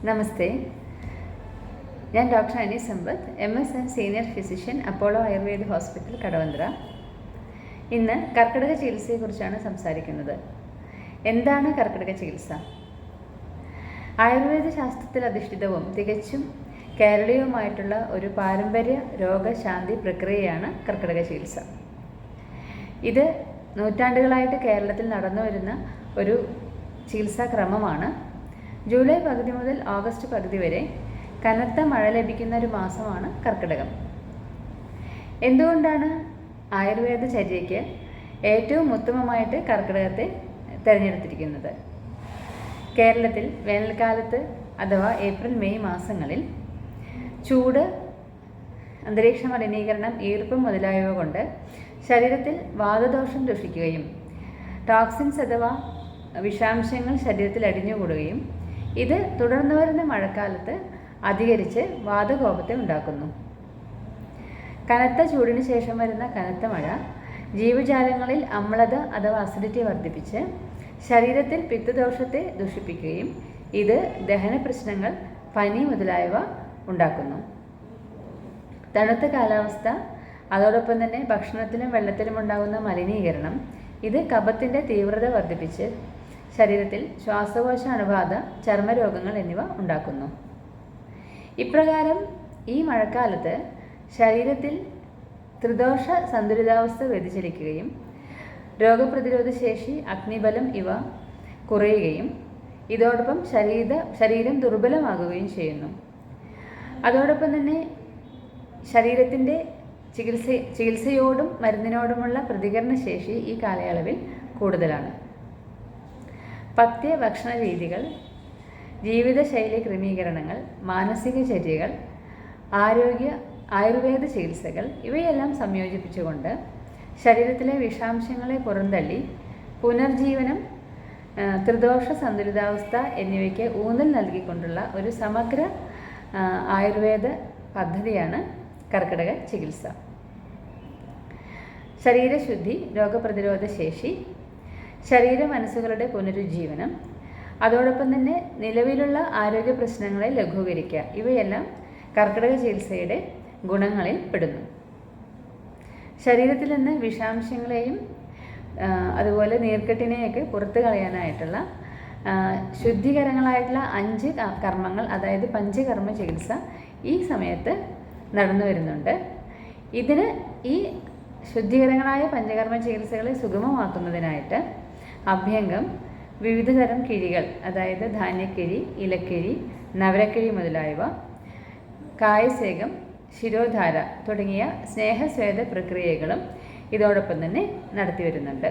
നമസ്തേ. ഞാൻ ഡോക്ടർ അനി സമ്പത്ത്, MSN senior physician, Apollo Ayurveda hospital, Kadavanthra. ഇന്ന് കർക്കിടക ചികിത്സയെക്കുറിച്ചാണ് സംസാരിക്കുന്നത്. എന്താണ് കർക്കിടക ചികിത്സ? ആയുർവേദ ശാസ്ത്രത്തിൽ അധിഷ്ഠിതവും തികച്ചും കേരളീയവുമായിട്ടുള്ള ഒരു പാരമ്പര്യ രോഗശാന്തി പ്രക്രിയയാണ് കർക്കിടക ചികിത്സ. ഇത് നൂറ്റാണ്ടുകളായിട്ട് കേരളത്തിൽ നടന്നു വരുന്ന ഒരു ചികിത്സാ ക്രമമാണ്. ജൂലൈ പകുതി മുതൽ ഓഗസ്റ്റ് പകുതി വരെ കനത്ത മഴ ലഭിക്കുന്ന ഒരു മാസമാണ് കർക്കിടകം. എന്തുകൊണ്ടാണ് ആയുർവേദ ചര്യയ്ക്ക് ഏറ്റവും ഉത്തമമായിട്ട് കർക്കിടകത്തെ തിരഞ്ഞെടുത്തിരിക്കുന്നത്? കേരളത്തിൽ വേനൽക്കാലത്ത് അഥവാ ഏപ്രിൽ മെയ് മാസങ്ങളിൽ ചൂട്, അന്തരീക്ഷ മലിനീകരണം, ഈർപ്പം മുതലായവ കൊണ്ട് ശരീരത്തിൽ വാതദോഷം ദുഷിക്കുകയും ടോക്സിൻസ് അഥവാ വിഷാംശങ്ങൾ ശരീരത്തിൽ അടിഞ്ഞുകൂടുകയും ഇത് തുടർന്നു വരുന്ന മഴക്കാലത്ത് അധികരിച്ച് വാതകോപത്തെ ഉണ്ടാക്കുന്നു. കനത്ത ചൂടിന് ശേഷം വരുന്ന കനത്ത മഴ ജീവജാലങ്ങളിൽ അമ്ലത അഥവാ അസിഡിറ്റി വർദ്ധിപ്പിച്ച് ശരീരത്തിൽ പിത്തദോഷത്തെ ദുഷിപ്പിക്കുകയും ഇത് ദഹന പ്രശ്നങ്ങൾ, പനി മുതലായവ ഉണ്ടാക്കുന്നു. തണുത്ത കാലാവസ്ഥ, അതോടൊപ്പം തന്നെ ഭക്ഷണത്തിലും വെള്ളത്തിലും ഉണ്ടാകുന്ന മലിനീകരണം ഇത് കഫത്തിൻ്റെ തീവ്രത വർദ്ധിപ്പിച്ച് ശരീരത്തിൽ ശ്വാസകോശ അണുബാധ, ചർമ്മരോഗങ്ങൾ എന്നിവ ഉണ്ടാക്കുന്നു. ഇപ്രകാരം ഈ മഴക്കാലത്ത് ശരീരത്തിൽ ത്രിദോഷ സന്തുലിതാവസ്ഥ വ്യതിചലിക്കുകയും രോഗപ്രതിരോധ ശേഷി, അഗ്നിബലം ഇവ കുറയുകയും ഇതോടൊപ്പം ശരീരം ദുർബലമാകുകയും അതോടൊപ്പം തന്നെ ശരീരത്തിൻ്റെ ചികിത്സയോടും മരുന്നിനോടുമുള്ള പ്രതികരണശേഷി ഈ കാലയളവിൽ കൂടുതലാണ്. പഥ്യ ഭക്ഷണ രീതികൾ, ജീവിതശൈലി ക്രമീകരണങ്ങൾ, മാനസിക ചര്യകൾ, ആയുർവേദ ചികിത്സകൾ ഇവയെല്ലാം സംയോജിപ്പിച്ചുകൊണ്ട് ശരീരത്തിലെ വിഷാംശങ്ങളെ പുറന്തള്ളി പുനർജീവനം, ത്രിദോഷ സന്തുലിതാവസ്ഥ എന്നിവയ്ക്ക് ഊന്നൽ നൽകിക്കൊണ്ടുള്ള ഒരു സമഗ്ര ആയുർവേദ പദ്ധതിയാണ് കർക്കിടക ചികിത്സ. ശരീരശുദ്ധി, രോഗപ്രതിരോധ ശേഷി, മനസ്സുകളുടെ പുനരുജ്ജീവനം, അതോടൊപ്പം തന്നെ നിലവിലുള്ള ആരോഗ്യ പ്രശ്നങ്ങളെ ലഘൂകരിക്കുക ഇവയെല്ലാം കർക്കിടക ചികിത്സയുടെ ഗുണങ്ങളിൽ പെടുന്നു. ശരീരത്തിൽ നിന്ന് വിഷാംശങ്ങളെയും അതുപോലെ നീർക്കെട്ടിനെയൊക്കെ പുറത്തു കളയാനായിട്ടുള്ള ശുദ്ധികരങ്ങളായിട്ടുള്ള 5 കർമ്മങ്ങൾ, അതായത് പഞ്ചകർമ്മ ചികിത്സ ഈ സമയത്ത് നടന്നു വരുന്നുണ്ട്. ഈ ശുദ്ധികരങ്ങളായ പഞ്ചകർമ്മ ചികിത്സകളെ സുഗമമാക്കുന്നതിനായിട്ട് അഭ്യംഗം, വിവിധതരം കിഴികൾ, അതായത് ധാന്യക്കിഴി, ഇലക്കിഴി, നവരക്കിഴി മുതലായവ, കായസേകം, ശിരോധാര തുടങ്ങിയ സ്നേഹസ്വേദ പ്രക്രിയകളും ഇതോടൊപ്പം തന്നെ നടത്തി വരുന്നുണ്ട്.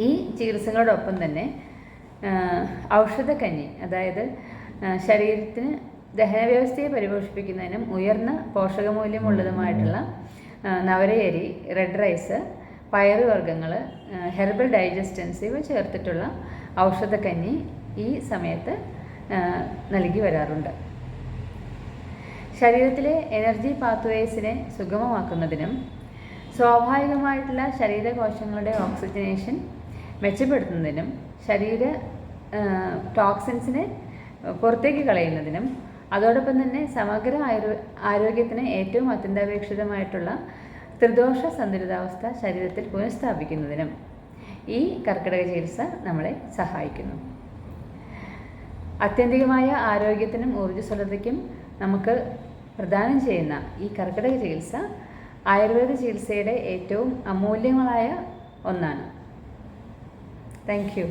ഈ ചികിത്സകളോടൊപ്പം തന്നെ ഔഷധക്കഞ്ഞി, അതായത് ശരീരത്തിന് ദഹനവ്യവസ്ഥയെ പരിപോഷിപ്പിക്കുന്നതിനും ഉയർന്ന പോഷകമൂല്യമുള്ളതുമായിട്ടുള്ള നവരയരി, റെഡ് റൈസ്, പയറുവർഗ്ഗങ്ങൾ, ഹെർബൽ ഡൈജസ്റ്റൻസ് ഇവ ചേർത്തിട്ടുള്ള ഔഷധക്കഞ്ഞി ഈ സമയത്ത് നൽകി വരാറുണ്ട്. ശരീരത്തിലെ എനർജി പാത്വേസിനെ സുഗമമാക്കുന്നതിനും സ്വാഭാവികമായിട്ടുള്ള ശരീരകോശങ്ങളുടെ ഓക്സിജനേഷൻ മെച്ചപ്പെടുത്തുന്നതിനും ടോക്സിൻസിനെ പുറത്തേക്ക് കളയുന്നതിനും അതോടൊപ്പം തന്നെ സമഗ്ര ആരോഗ്യത്തിന് ഏറ്റവും അത്യന്താപേക്ഷിതമായിട്ടുള്ള ത്രിദോഷ സന്തുലിതാവസ്ഥ ശരീരത്തിൽ പുനഃസ്ഥാപിക്കുന്നതിനും ഈ കർക്കിടക ചികിത്സ നമ്മളെ സഹായിക്കുന്നു. ആത്യന്തികമായ ആരോഗ്യത്തിനും ഊർജ്ജസ്വലതയ്ക്കും നമുക്ക് പ്രദാനം ചെയ്യുന്ന ഈ കർക്കിടക ചികിത്സ ആയുർവേദ ചികിത്സയുടെ ഏറ്റവും അമൂല്യങ്ങളായ ഒന്നാണ്. Thank you.